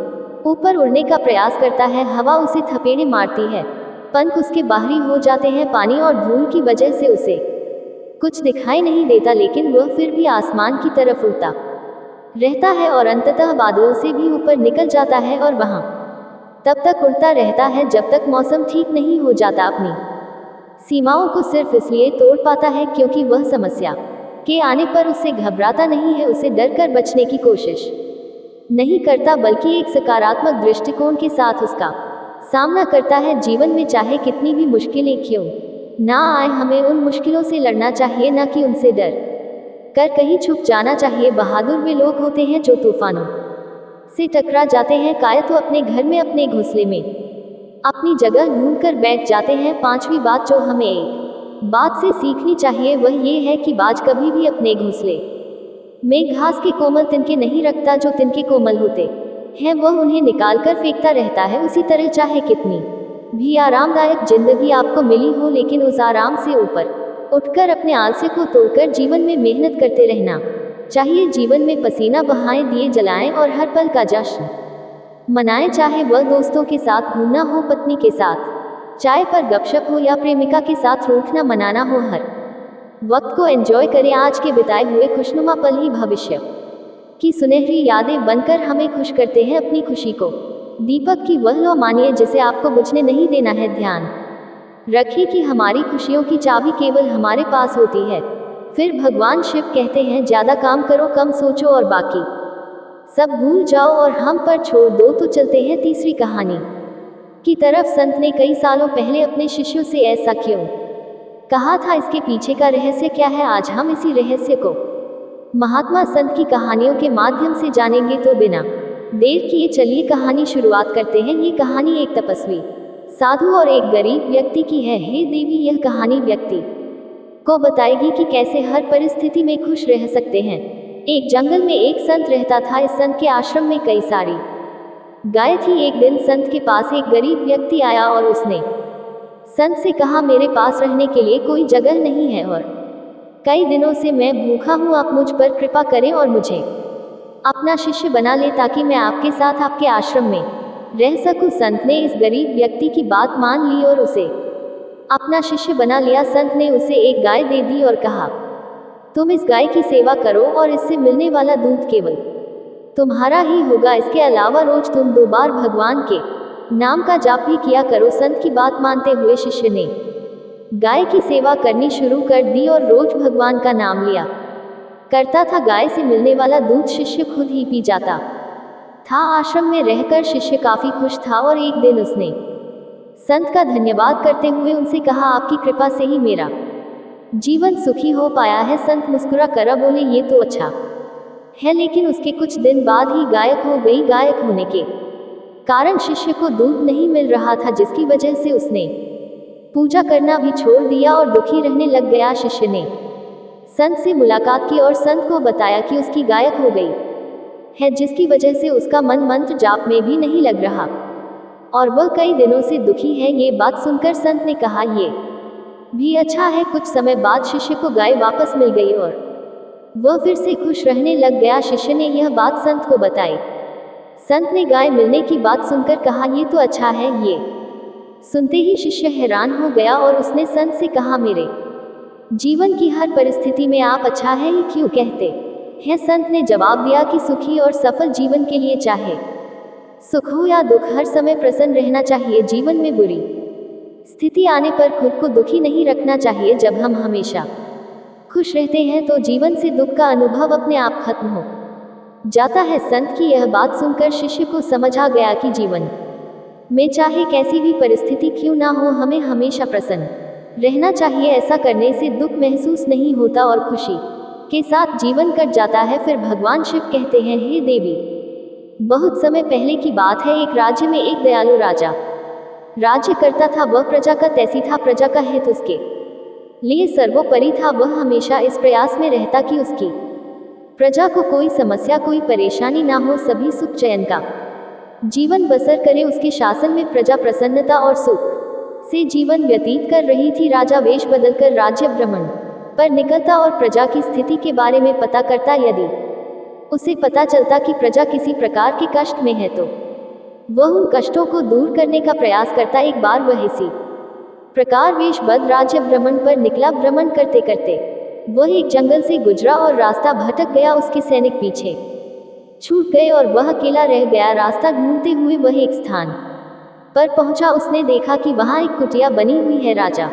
Speaker 1: ऊपर उड़ने का प्रयास करता है। हवा उसे थपेड़े मारती है, पंख उसके बाहरी हो जाते हैं, पानी और धूल की वजह से उसे कुछ दिखाई नहीं देता, लेकिन वह फिर भी आसमान की तरफ उड़ता रहता है और अंततः बादलों से भी ऊपर निकल जाता है और वहां तब तक उड़ता रहता है जब तक मौसम ठीक नहीं हो जाता। अपनी सीमाओं को सिर्फ इसलिए तोड़ पाता है क्योंकि वह समस्या के आने पर उससे घबराता नहीं है, उसे डर कर बचने की कोशिश नहीं करता, बल्कि एक सकारात्मक दृष्टिकोण के साथ उसका सामना करता है। जीवन में चाहे कितनी भी मुश्किलें क्यों ना आए, हमें उन मुश्किलों से लड़ना चाहिए, ना कि उनसे डर कर कहीं छुप जाना चाहिए। बहादुर वे लोग होते हैं जो तूफानों से टकरा जाते हैं, कायर तो अपने घर में अपने घोंसले में अपनी जगह ढूंढकर बैठ जाते हैं। पांचवी बात जो हमें एक बात से सीखनी चाहिए वह ये है कि बाज कभी भी अपने घोंसले में घास के कोमल तिनके नहीं रखता। जो तिनके कोमल होते हैं वह उन्हें निकालकर फेंकता रहता है। उसी तरह चाहे कितनी भी आरामदायक जिंदगी आपको मिली हो, लेकिन उस आराम से ऊपर उठकर अपने आलस्य को तोड़कर जीवन में मेहनत करते रहना चाहिए। जीवन में पसीना बहाएं, दिए जलाएं और हर पल का जश्न मनाएं, चाहे वह दोस्तों के साथ घूमना हो, पत्नी के साथ चाय पर गपशप हो या प्रेमिका के साथ रूठना मनाना हो। हर वक्त को एंजॉय करें। आज के बिताए हुए खुशनुमा पल ही भविष्य की सुनहरी यादें बनकर हमें खुश करते हैं। अपनी खुशी को दीपक की वह लौ मानिए जिसे आपको बुझने नहीं देना है। ध्यान रखिए कि हमारी खुशियों की चाबी केवल हमारे पास होती है। फिर भगवान शिव कहते हैं, ज्यादा काम करो, कम सोचो और बाकी सब भूल जाओ और हम पर छोड़ दो। तो चलते हैं तीसरी कहानी की तरफ। संत ने कई सालों पहले अपने शिष्यों से ऐसा क्यों कहा था, इसके पीछे का रहस्य क्या है, आज हम इसी रहस्य को महात्मा संत की कहानियों के माध्यम से जानेंगे। तो बिना देर किए चलिए कहानी शुरुआत करते हैं। ये कहानी एक तपस्वी साधु और एक गरीब व्यक्ति की है। हे देवी, यह कहानी व्यक्ति को बताएगी कि कैसे हर परिस्थिति में खुश रह सकते हैं। एक जंगल में एक संत रहता था। इस संत के आश्रम में कई सारी गाय थी। एक दिन संत के पास एक गरीब व्यक्ति आया और उसने संत से कहा, मेरे पास रहने के लिए कोई जगह नहीं है और कई दिनों से मैं भूखा हूँ, आप मुझ पर कृपा करें और मुझे अपना शिष्य बना ले ताकि मैं आपके साथ आपके आश्रम में रह सकूं। संत ने इस गरीब व्यक्ति की बात मान ली और उसे अपना शिष्य बना लिया। संत ने उसे एक गाय दे दी और कहा, तुम इस गाय की सेवा करो और इससे मिलने वाला दूध केवल तुम्हारा ही होगा। इसके अलावा रोज तुम 2 बार भगवान के नाम का जाप भी किया करो। संत की बात मानते हुए शिष्य ने गाय की सेवा करनी शुरू कर दी और रोज भगवान का नाम लिया करता था। गाय से मिलने वाला दूध शिष्य खुद ही पी जाता था। आश्रम में रहकर शिष्य काफी खुश था और एक दिन उसने संत का धन्यवाद करते हुए उनसे कहा, आपकी कृपा से ही मेरा जीवन सुखी हो पाया है। संत मुस्कुरा कर बोले, ये तो अच्छा है, लेकिन उसके कुछ दिन बाद ही गायब हो गई। गायब होने के कारण शिष्य को दूध नहीं मिल रहा था, जिसकी वजह से उसने पूजा करना भी छोड़ दिया और दुखी रहने लग गया। शिष्य ने संत से मुलाकात की और संत को बताया कि उसकी गायब हो गई है, जिसकी वजह से उसका मन मंत्र जाप में भी नहीं लग रहा और वह कई दिनों से दुखी है। ये बात सुनकर संत ने कहा, ये भी अच्छा है। कुछ समय बाद शिष्य को गाय वापस मिल गई और वह फिर से खुश रहने लग गया। शिष्य ने यह बात संत को बताई। संत ने गाय मिलने की बात सुनकर कहा, ये तो अच्छा है। ये सुनते ही शिष्य हैरान हो गया और उसने संत से कहा, मेरे जीवन की हर परिस्थिति में आप अच्छा है ही क्यों कहते हैं? संत ने जवाब दिया कि सुखी और सफल जीवन के लिए चाहे सुख हो या दुख, हर समय प्रसन्न रहना चाहिए। जीवन में बुरी स्थिति आने पर खुद को दुखी नहीं रखना चाहिए। जब हम हमेशा खुश रहते हैं तो जीवन से दुख का अनुभव अपने आप खत्म हो जाता है। संत की यह बात सुनकर शिष्य को समझ आ गया कि जीवन में चाहे कैसी भी परिस्थिति क्यों ना हो, हमें हमेशा प्रसन्न रहना चाहिए। ऐसा करने से दुख महसूस नहीं होता और खुशी के साथ जीवन कट जाता है। फिर भगवान शिव कहते हैं, हे देवी, बहुत समय पहले की बात है। एक राज्य में एक दयालु राजा राज्य करता था। वह प्रजा का तैसी था, प्रजा का हित उसके लिए सर्वोपरि था। वह हमेशा इस प्रयास में रहता कि उसकी प्रजा को कोई समस्या, कोई परेशानी ना हो, सभी सुख चैन का जीवन बसर करे। उसके शासन में प्रजा प्रसन्नता और सुख से जीवन व्यतीत कर रही थी। राजा वेश बदलकर राज्य भ्रमण पर निकलता और प्रजा की स्थिति के बारे में पता करता। यदि उसे पता चलता कि प्रजा किसी प्रकार के कष्ट में है तो वह उन कष्टों को दूर करने का प्रयास करता। एक बार वह इसी प्रकार वेश बद राज्य भ्रमण पर निकला। भ्रमण करते करते वह एक जंगल से गुजरा और रास्ता भटक गया। उसके सैनिक पीछे छूट गए और वह अकेला रह गया। रास्ता ढूंढते हुए वह एक स्थान पर पहुंचा। उसने देखा कि वहां एक कुटिया बनी हुई है। राजा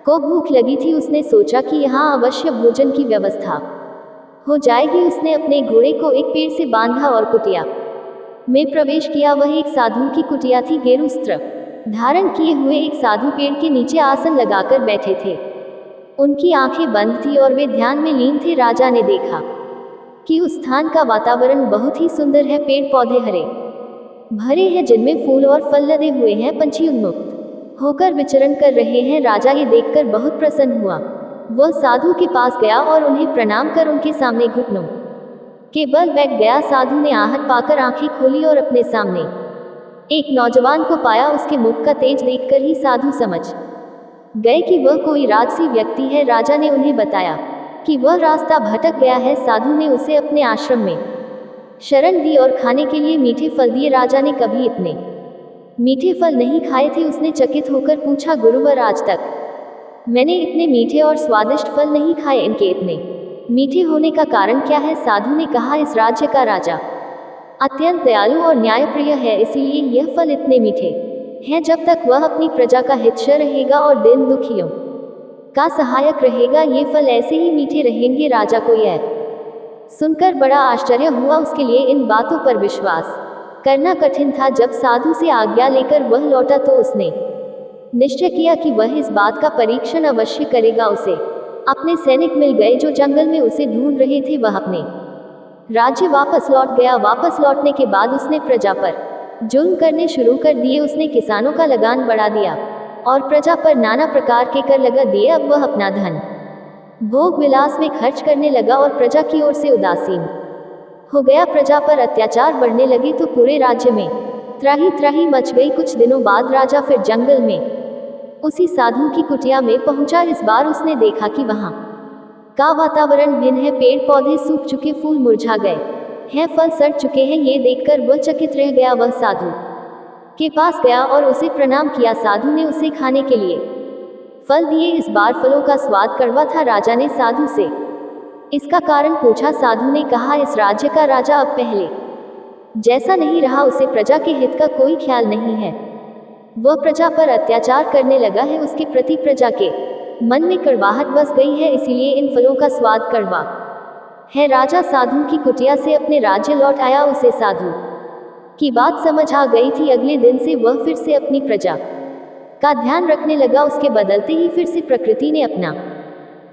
Speaker 1: को भूख लगी थी। उसने सोचा कि यहाँ अवश्य भोजन की व्यवस्था हो जाएगी। उसने अपने घोड़े को एक पेड़ से बांधा और कुटिया में प्रवेश किया। वह एक साधु की कुटिया थी। गेरू वस्त्र धारण किए हुए एक साधु पेड़ के नीचे आसन लगाकर बैठे थे। उनकी आंखें बंद थी और वे ध्यान में लीन थे। राजा ने देखा कि उस स्थान का वातावरण बहुत ही सुंदर है। पेड़ पौधे हरे भरे हैं, जिनमें फूल और फल लदे हुए हैं। पंछी उन्मुक्त होकर विचरण कर रहे हैं। राजा ये देखकर बहुत प्रसन्न हुआ। वह साधु के पास गया और उन्हें प्रणाम कर उनके सामने घुटनों के बल बैठ गया। साधु ने आहट पाकर आंखें खोली और अपने सामने एक नौजवान को पाया। उसके मुख का तेज देखकर ही साधु समझ गए कि वह कोई राजसी व्यक्ति है। राजा ने उन्हें बताया कि वह रास्ता भटक गया है। साधु ने उसे अपने आश्रम में शरण दी और खाने के लिए मीठे फल दिए। राजा ने कभी इतने मीठे फल नहीं खाए थे। उसने चकित होकर पूछा, गुरुवर, आज तक मैंने इतने मीठे और स्वादिष्ट फल नहीं खाए, इनके इतने मीठे होने का कारण क्या है? साधु ने कहा, इस राज्य का राजा अत्यंत दयालु और न्यायप्रिय है, इसीलिए यह फल इतने मीठे हैं। जब तक वह अपनी प्रजा का हितैषी रहेगा और दीन दुखियों का सहायक रहेगा, ये फल ऐसे ही मीठे रहेंगे। राजा को यह सुनकर बड़ा आश्चर्य हुआ। उसके लिए इन बातों पर विश्वास करना कठिन था। जब साधु से आज्ञा लेकर वह लौटा तो उसने निश्चय किया कि वह इस बात का परीक्षण अवश्य करेगा। उसे अपने सैनिक मिल गए जो जंगल में उसे ढूंढ रहे थे। वह अपने राज्य वापस लौट गया। वापस लौटने के बाद उसने प्रजा पर जुल्म करने शुरू कर दिए। उसने किसानों का लगान बढ़ा दिया और प्रजा पर नाना प्रकार के कर लगा दिए। अब वह अपना धन भोग विलास में खर्च करने लगा और प्रजा की ओर से उदासीन हो गया। प्रजा पर अत्याचार बढ़ने लगे तो पूरे राज्य में त्राही त्राही मच गई। कुछ दिनों बाद राजा फिर जंगल में उसी साधु की कुटिया में पहुंचा। इस बार उसने देखा कि वहां का वातावरण भिन्न है, पेड़ पौधे सूख चुके, फूल मुरझा गए हैं, फल सड़ चुके हैं। ये देखकर वह चकित रह गया। वह साधु के पास गया और उसे प्रणाम किया। साधु ने उसे खाने के लिए फल दिए। इस बार फलों का स्वाद कड़वा था। राजा ने साधु से इसका कारण पूछा। साधु ने कहा, इस राज्य का राजा अब पहले जैसा नहीं रहा, उसे प्रजा के हित का कोई ख्याल नहीं है। वह प्रजा पर अत्याचार करने लगा है। उसके प्रति प्रजा के मन में कड़वाहट बस गई है, इसीलिए इन फलों का स्वाद कड़वा है। राजा साधु की कुटिया से अपने राज्य लौट आया। उसे साधु की बात समझ आ गई थी। अगले दिन से वह फिर से अपनी प्रजा का ध्यान रखने लगा। उसके बदलते ही फिर से प्रकृति ने अपना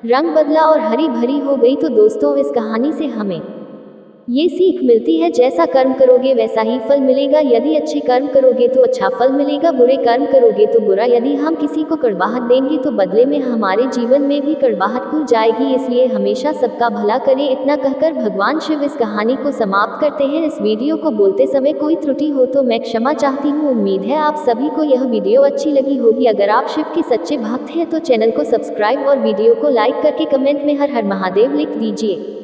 Speaker 1: रंग बदला और हरी भरी हो गई। तो दोस्तों, इस कहानी से हमें ये सीख मिलती है, जैसा कर्म करोगे वैसा ही फल मिलेगा। यदि अच्छे कर्म करोगे तो अच्छा फल मिलेगा, बुरे कर्म करोगे तो बुरा। यदि हम किसी को कड़वाहट देंगे तो बदले में हमारे जीवन में भी कड़वाहट खुल जाएगी। इसलिए हमेशा सबका भला करें। इतना कहकर भगवान शिव इस कहानी को समाप्त करते हैं। इस वीडियो को बोलते समय कोई त्रुटि हो तो मैं क्षमा चाहती हूँ। उम्मीद है आप सभी को यह वीडियो अच्छी लगी होगी। अगर आप शिव के सच्चे भक्त हैं तो चैनल को सब्सक्राइब और वीडियो को लाइक करके कमेंट में हर हर महादेव लिख दीजिए।